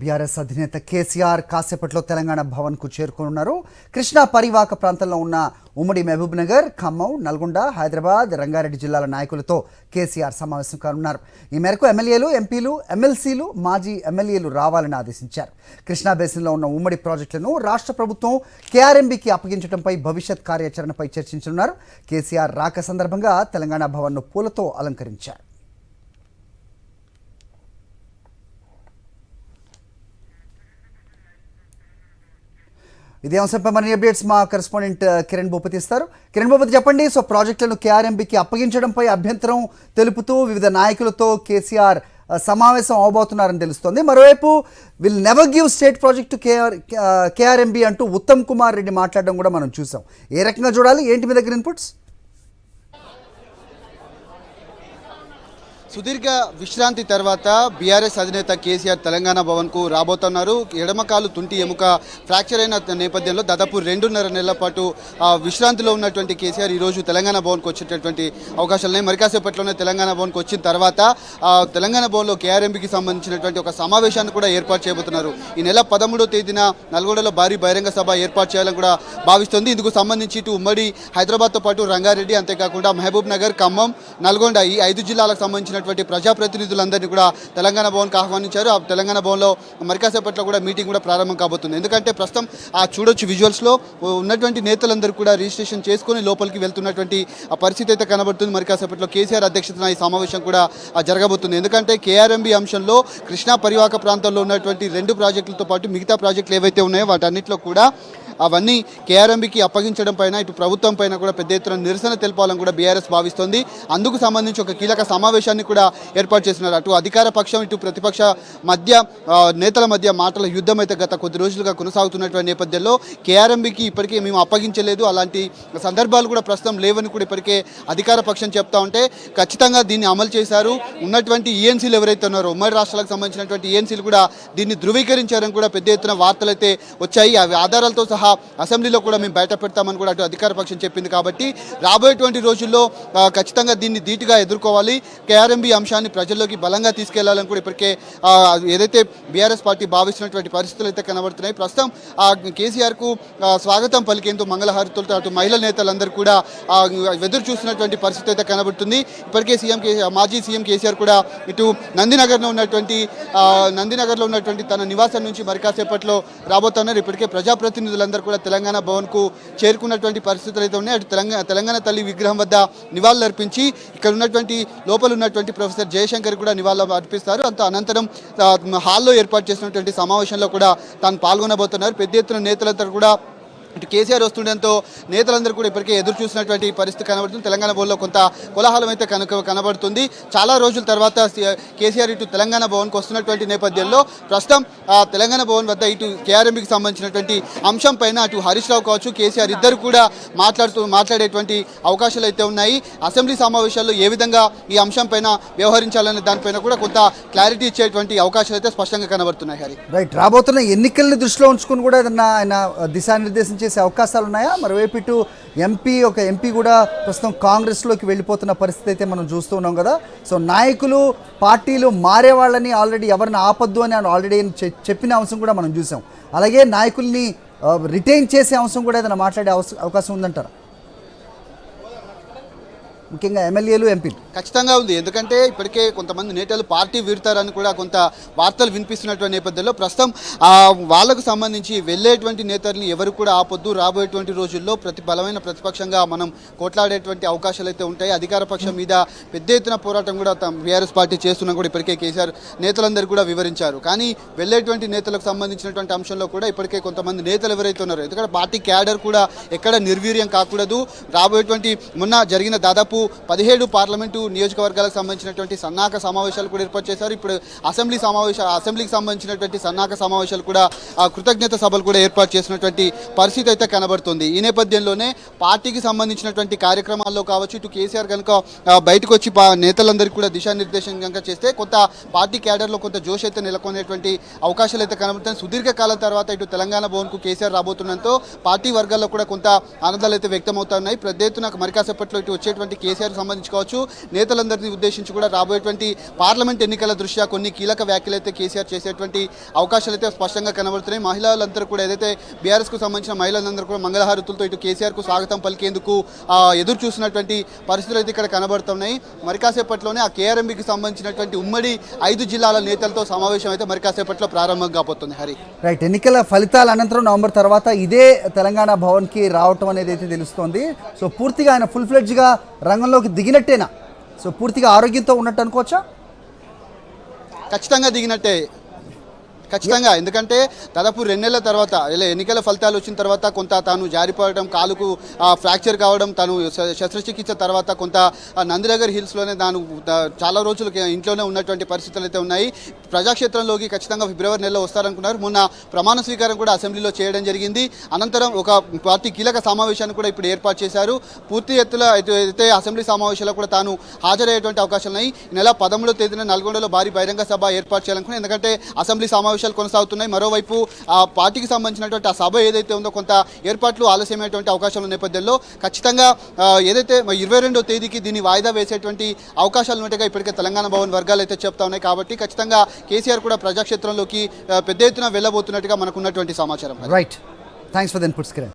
BRS అధినేత కేసీఆర్ కాసేపట్లో తెలంగాణ భవన్కు చేరుకోనున్నారు. కృష్ణా పరివాహక ప్రాంతంలో ఉన్న ఉమ్మడి మహబూబ్ నగర్, ఖమ్మం, నల్గొండ, హైదరాబాద్, రంగారెడ్డి జిల్లాల నాయకులతో కేసీఆర్ సమావేశం కానున్నారు. ఈ మేరకు ఎమ్మెల్యేలు, ఎంపీలు, ఎమ్మెల్సీలు, మాజీ ఎమ్మెల్యేలు రావాలని ఆదేశించారు. కృష్ణా బేసిన్లో ఉన్న ఉమ్మడి ప్రాజెక్టులను రాష్ట్ర ప్రభుత్వం కేఆర్ఎంబీకి అప్పగించడంపై భవిష్యత్ కార్యాచరణపై చర్చించనున్నారు. కేసీఆర్ రాక సందర్భంగా తెలంగాణ భవన్ను పూలతో అలంకరించారు. ఇదే అంశంపై మరిన్ని అప్డేట్స్ మా కరెస్పాండెంట్ కిరణ్ భూపతి ఇస్తారు. కిరణ్ భూపతి, చెప్పండి. సో ప్రాజెక్టులను కేఆర్ఎంబీకి అప్పగించడంపై అభ్యంతరం తెలుపుతూ వివిధ నాయకులతో కేసీఆర్ సమావేశం అవబోతున్నారని తెలుస్తోంది. మరోవైపు will never give state project KRMB అంటూ ఉత్తమ్ కుమార్ రెడ్డి మాట్లాడడం కూడా మనం చూసాం. ఏ రకంగా చూడాలి, ఏంటి మీ దగ్గర ఇన్పుట్స్? సుదీర్ఘ విశ్రాంతి తర్వాత బీఆర్ఎస్ అధినేత కేసీఆర్ తెలంగాణ భవన్కు రాబోతున్నారు. ఎడమకాలు తుంటి ఎముక ఫ్రాక్చర్ అయిన నేపథ్యంలో దాదాపు 2.5 నెలల పాటు విశ్రాంతిలో ఉన్నటువంటి కేసీఆర్ ఈరోజు తెలంగాణ భవన్కు వచ్చేటటువంటి అవకాశాలు ఉన్నాయి. మరి కాసేపట్లోనే తెలంగాణ భవన్కు వచ్చిన తర్వాత తెలంగాణ భవన్లో కేఆర్ఎంబీకి సంబంధించినటువంటి ఒక సమావేశాన్ని కూడా ఏర్పాటు చేయబోతున్నారు. ఈ నెల 13వ తేదీన నల్గొండలో భారీ బహిరంగ సభ ఏర్పాటు చేయాలని కూడా భావిస్తోంది. ఇందుకు సంబంధించి ఇటు ఉమ్మడి హైదరాబాద్తో పాటు రంగారెడ్డి, అంతేకాకుండా మహబూబ్ నగర్, ఖమ్మం, నల్గొండ ఈ 5 జిల్లాలకు సంబంధించిన ప్రజాప్రతినిధులందరినీ కూడా తెలంగాణ భవన్కి ఆహ్వానించారు. ఆ తెలంగాణ భవన్లో మరికాసేపట్లో కూడా మీటింగ్ కూడా ప్రారంభం కాబోతుంది. ఎందుకంటే ప్రస్తుతం చూడొచ్చు విజువల్స్లో ఉన్నటువంటి నేతలందరూ కూడా రిజిస్ట్రేషన్ చేసుకుని లోపలికి వెళ్తున్నటువంటి ఆ పరిస్థితి అయితే కనబడుతుంది. మరికాసేపట్లో కేసీఆర్ అధ్యక్షతన ఈ సమావేశం కూడా జరగబోతుంది. ఎందుకంటే కేఆర్ఎంబీ అంశంలో కృష్ణా పరివాహక ప్రాంతంలో ఉన్నటువంటి 2 ప్రాజెక్టులతో పాటు మిగతా ప్రాజెక్టులు ఏవైతే ఉన్నాయో వాటన్నిటిలో కూడా అవన్నీ కేఆర్ఎంబీకి అప్పగించడం పైన ఇటు ప్రభుత్వం పైన కూడా పెద్ద ఎత్తున నిరసన తెలపాలని కూడా బీఆర్ఎస్ భావిస్తోంది. అందుకు సంబంధించి ఒక కీలక సమావేశాన్ని కూడా ఏర్పాటు చేస్తున్నారు. అటు అధికార పక్షం, ఇటు ప్రతిపక్ష మధ్య నేతల మధ్య మాటల యుద్ధం అయితే గత కొద్ది రోజులుగా కొనసాగుతున్నటువంటి నేపథ్యంలో కేఆర్ఎంబీకి ఇప్పటికే మేము అప్పగించలేదు, అలాంటి సందర్భాలు కూడా ప్రస్తుతం లేవని కూడా ఇప్పటికే అధికార పక్షం చెప్తా ఉంటే ఖచ్చితంగా దీన్ని అమలు చేశారు. ఉన్నటువంటి ఈఎన్సీలు ఎవరైతే ఉన్నారో ఉమ్మడి రాష్ట్రాలకు సంబంధించినటువంటి ఈఎన్సీలు కూడా దీన్ని ధృవీకరించారని కూడా పెద్ద ఎత్తున వార్తలు అయితే వచ్చాయి. అవి ఆధారాలతో సహా అసెంబ్లీలో కూడా మేము బయట పెడతామని కూడా అటు అధికార పక్షం చెప్పింది. కాబట్టి రాబోయేటువంటి రోజుల్లో ఖచ్చితంగా దీన్ని ధీటుగా ఎదుర్కోవాలి, కేఆర్ఎంబీ అంశాన్ని ప్రజల్లోకి బలంగా తీసుకెళ్లాలని కూడా ఇప్పటికే ఏదైతే బీఆర్ఎస్ పార్టీ భావిస్తున్నటువంటి పరిస్థితులు అయితే కనబడుతున్నాయి. ప్రస్తుతం కేసీఆర్కు స్వాగతం పలికేందుకు మంగళహారతులతో అటు మహిళా నేతలందరూ కూడా ఎదురు చూస్తున్నటువంటి పరిస్థితి అయితే కనబడుతుంది. ఇప్పటికే మాజీ సీఎం కేసీఆర్ కూడా ఇటు నందినగర్లో ఉన్నటువంటి తన నివాసం నుంచి మరి కాసేపట్లో రాబోతున్నారు. ఇప్పటికే ప్రజాప్రతినిధులందరూ కూడా తెలంగాణ భవన్కు చేరుకున్నటువంటి పరిస్థితులు అయితే ఉన్నాయి. అటు తెలంగాణ తల్లి విగ్రహం వద్ద నివాళులు అర్పించి ఇక్కడ ఉన్నటువంటి లోపల ఉన్నటువంటి ప్రొఫెసర్ జయశంకర్ కూడా నివాళులు అర్పిస్తారు. అనంతరం హాల్లో ఏర్పాటు చేసినటువంటి సమావేశంలో కూడా తాను పాల్గొనబోతున్నారు. పెద్ద ఎత్తున నేతలందరూ కూడా ఇటు కేసీఆర్ వస్తుండడంతో నేతలందరూ కూడా ఇప్పటికే ఎదురు చూసినటువంటి పరిస్థితి కనబడుతుంది. తెలంగాణ భవన్లో కొంత కోలాహలం అయితే కనబడుతుంది. చాలా రోజుల తర్వాత కేసీఆర్ ఇటు తెలంగాణ భవన్కి వస్తున్నటువంటి నేపథ్యంలో ప్రస్తుతం తెలంగాణ భవన్ వద్ద ఇటు కేఆర్ఎంబీకి సంబంధించినటువంటి అంశం పైన అటు హరీష్ రావు కావచ్చు, కేసీఆర్ ఇద్దరు కూడా మాట్లాడేటువంటి అవకాశాలు అయితే ఉన్నాయి. అసెంబ్లీ సమావేశాల్లో ఏ విధంగా ఈ అంశం పైన వ్యవహరించాలనే దానిపైన కూడా కొంత క్లారిటీ ఇచ్చేటువంటి అవకాశాలు అయితే స్పష్టంగా కనబడుతున్నాయి. హరి రైట్, రాబోతున్న ఎన్నికల్ని దృష్టిలో ఉంచుకుని కూడా ఏదన్నా ఆయన దిశానిర్దేశం చేసే అవకాశాలు ఉన్నాయా? మరోవైపు ఇటు ఎంపీ కూడా ప్రస్తుతం కాంగ్రెస్లోకి వెళ్ళిపోతున్న పరిస్థితి అయితే మనం చూస్తూ ఉన్నాం కదా. సో నాయకులు, పార్టీలు మారే వాళ్ళని ఆల్రెడీ ఎవరిని ఆపద్దు అని ఆల్రెడీ చెప్పిన అంశం కూడా మనం చూసాం. అలాగే నాయకుల్ని రిటైన్ చేసే అంశం కూడా ఏదైనా మాట్లాడే అవకాశం ఉందంటారా? ముఖ్యంగా ఎమ్మెల్యేలు, ఎంపీలు ఖచ్చితంగా ఉంది. ఎందుకంటే ఇప్పటికే కొంతమంది నేతలు పార్టీ వీడతారని కూడా కొంత వార్తలు వినిపిస్తున్నటువంటి నేపథ్యంలో ప్రస్తుతం వాళ్లకు సంబంధించి వెళ్ళేటువంటి నేతల్ని ఎవరు కూడా ఆపొద్దు, రాబోయేటువంటి రోజుల్లో బలమైన ప్రతిపక్షంగా మనం కొట్లాడేటువంటి అవకాశాలు అయితే ఉంటాయి. అధికార పక్షం మీద పెద్ద ఎత్తున పోరాటం కూడా బీఆర్ఎస్ పార్టీ చేస్తున్నా కూడా ఇప్పటికే కేసీఆర్ నేతలందరూ కూడా వివరించారు. కానీ వెళ్ళేటువంటి నేతలకు సంబంధించినటువంటి అంశంలో కూడా ఇప్పటికే కొంతమంది నేతలు ఎవరైతే ఉన్నారో, ఎందుకంటే పార్టీ క్యాడర్ కూడా ఎక్కడ నిర్వీర్యం కాకూడదు. రాబోయేటువంటి మొన్న జరిగిన దాదాపు 17 పార్లమెంటు నియోజకవర్గాలకు సంబంధించినటువంటి సన్నాహక సమావేశాలు కూడా ఏర్పాటు చేశారు. ఇప్పుడు అసెంబ్లీకి సంబంధించినటువంటి సన్నాహక సమావేశాలు కూడా కృతజ్ఞత సభలు కూడా ఏర్పాటు చేసినటువంటి పరిస్థితి అయితే కనబడుతుంది. ఈ నేపథ్యంలోనే పార్టీకి సంబంధించినటువంటి కార్యక్రమాల్లో కావచ్చు, ఇటు కేసీఆర్ కనుక బయటకు వచ్చి నేతలందరికీ కూడా దిశానిర్దేశం కనుక చేస్తే కొంత పార్టీ క్యాడర్లో కొంత జోష్ అయితే నెలకొనేటువంటి అవకాశాలు అయితే కనబడుతాయి. సుదీర్ఘకాలం తర్వాత ఇటు తెలంగాణ భవన్కు కేసీఆర్ రాబోతుండడంతో పార్టీ వర్గాల్లో కూడా కొంత ఆనందాలు అయితే వ్యక్తమవుతున్నాయి. పెద్ద ఎత్తున మరి కాసేపట్లో ఇటు వచ్చేటువంటి కేసీఆర్ సంబంధించి కావచ్చు, నేతలందరినీ ఉద్దేశించి కూడా రాబోయేటువంటి పార్లమెంట్ ఎన్నికల దృష్ట్యా కొన్ని కీలక వ్యాఖ్యలు అయితే కేసీఆర్ చేసేటువంటి అవకాశాలు అయితే స్పష్టంగా కనబడుతున్నాయి. మహిళలందరూ కూడా ఏదైతే బీఆర్ఎస్కు సంబంధించిన మహిళలందరూ కూడా మంగళహారతులతో ఇటు కేసీఆర్కు స్వాగతం పలికేందుకు ఎదురు చూసినటువంటి పరిస్థితులు అయితే ఇక్కడ కనబడుతున్నాయి. మరి కాసేపట్లోనే ఆ కేఆర్ఎంబీకి సంబంధించినటువంటి ఉమ్మడి 5 జిల్లాల నేతలతో సమావేశం అయితే మరి కాసేపట్లో ప్రారంభం కాబోతుంది. హరి, రైట్. ఎన్నికల ఫలితాల అనంతరం నవంబర్ తర్వాత ఇదే తెలంగాణ భవన్కి రావటం అనేది అయితే తెలుస్తోంది. సో పూర్తిగా ఆయన ఫుల్ ఫ్లెడ్జ్గా రంగంలోకి దిగినట్టేనా? సో పూర్తిగా ఆరోగ్యంతో ఉన్నట్టు అనుకోవచ్చా? ఖచ్చితంగా దిగినట్టే, ఖచ్చితంగా. ఎందుకంటే దాదాపు 2 నెలల తర్వాత ఇలా ఎన్నికల ఫలితాలు వచ్చిన తర్వాత కొంత తాను జారిపోవడం, కాలుకు ఫ్రాక్చర్ కావడం, తను శస్త్రచికిత్స తర్వాత కొంత నందినగర్ హిల్స్లోనే తాను చాలా రోజులు ఇంట్లోనే ఉన్నటువంటి పరిస్థితులు అయితే ఉన్నాయి. ప్రజాక్షేత్రంలోకి ఖచ్చితంగా ఫిబ్రవరి నెలలో వస్తారనుకున్నారు. మొన్న ప్రమాణ స్వీకారం కూడా అసెంబ్లీలో చేయడం జరిగింది. అనంతరం ఒక పార్టీ కీలక సమావేశాన్ని కూడా ఇప్పుడు ఏర్పాటు చేశారు. పూర్తి ఎత్తులో అయితే అసెంబ్లీ సమావేశాల్లో కూడా తాను హాజరయ్యేటువంటి అవకాశాలు ఉన్నాయి. ఈ నెల 13వ తేదీన నల్గొండలో భారీ బహిరంగ సభ ఏర్పాటు చేయాలనుకున్నారు. ఎందుకంటే అసెంబ్లీ సమావేశాలు కొనసాగుతున్నాయి. మరోవైపు ఆ పార్టీకి సంబంధించినటువంటి ఆ సభ ఏదైతే ఉందో కొంత ఏర్పాట్లు ఆలస్యమైనటువంటి అవకాశాల నేపథ్యంలో ఖచ్చితంగా ఏదైతే 22వ తేదీకి దీన్ని వాయిదా వేసేటువంటి అవకాశాలు ఉన్నట్టుగా ఇప్పటికే తెలంగాణ భవన్ వర్గాలు అయితే చెప్తా ఉన్నాయి. కాబట్టి ఖచ్చితంగా కేసీఆర్ కూడా ప్రజాక్షేత్రంలోకి పెద్ద ఎత్తున వెళ్ళబోతున్నట్టుగా మనకు ఉన్నటువంటి సమాచారం. Right. Thanks for the inputs Kiran.